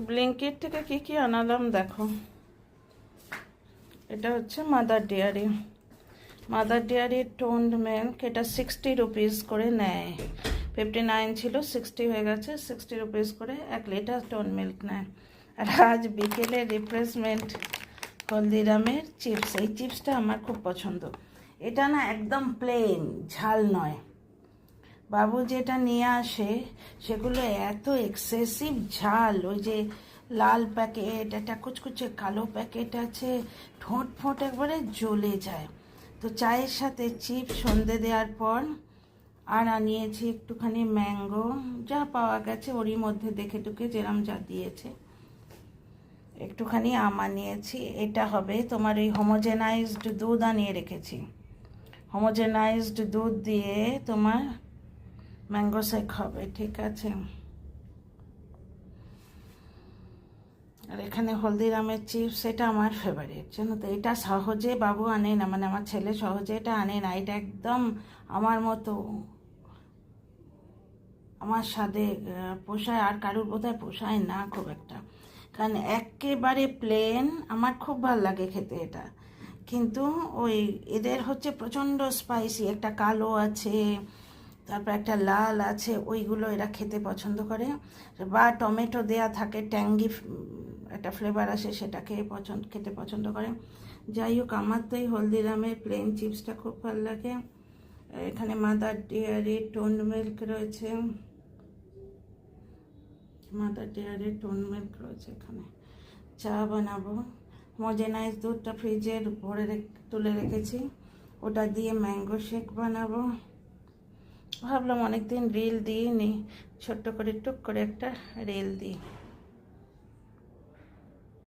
ব্লিঙ্কিট থেকে কি কি আনালাম দেখো। এটা হচ্ছে মাদার ডেয়ারির টোন্ড মিল্ক। এটা 60 রুপিস করে নেয়। 59 ছিল, 60 হয়ে গেছে। 60 রুপিস করে 1 লিটার টোন্ড মিল্ক নেয়। আর আজ বিকেলে রিফ্রেশমেন্ট হলদিরামের চিপস। এই চিপসটা আমার খুব পছন্দ। এটা না একদম প্লেন, ঝাল নয়। বাবু যেটা নিয়ে আসে সেগুলো এত এক্সেসিভ ঝাল। ওই যে লাল প্যাকেট, একটা কুচকুচে কালো প্যাকেট আছে, ঠোঁট ফোঁট একবারে জ্বলে যায়। তো চায়ের সাথে চিপস সন্ধে দেওয়ার পর আর আনিয়েছি একটুখানি ম্যাঙ্গো, যা পাওয়া গেছে ওরই মধ্যে দেখে টুকে যেরম যা দিয়েছে। একটুখানি আম আনিয়েছি। এটা হবে তোমার এই হোমোজেনাইজড দুধ আনিয়ে রেখেছি। হোমোজেনাইজড দুধ দিয়ে তোমার ম্যাঙ্গো শেক হবে, ঠিক আছে। আর এখানে হলদিরামের চিপস, এটা আমার ফেভারিট, জানো তো। এটা সহজে বাবু আনে না, মানে আমার ছেলে সহজে এটা আনে না। এটা একদম আমার মতো, আমার স্বাদে পোষায়। আর কারুর বোধহয় পোষায় না খুব একটা, কারণ একেবারে প্লেন। আমার খুব ভাল লাগে খেতে এটা, কিন্তু ওই এদের হচ্ছে প্রচণ্ড স্পাইসি। একটা কালো আছে, তারপর একটা লাল আছে, ওইগুলো এরা খেতে পছন্দ করে। বা টমেটো দেয়া থাকে, ট্যাঙ্গি একটা ফ্লেভার আসে, সেটা খেতে পছন্দ করে। যাই হোক, আমার তো এই হলদিরামের প্লেন চিপসটা খুব ভালো লাগে। এখানে মাদার ডেয়ারি টোন্ড মিল্ক রয়েছে, এখানে চা বানাবো। হোমোজেনাইজ দুধটা ফ্রিজের ভরে তুলে রেখেছি, ওটা দিয়ে ম্যাঙ্গো শেক বানাবো। ভাবলাম অনেকদিন রিল দিইনি, ছোট্ট করে টুক করে একটা রিল দিই।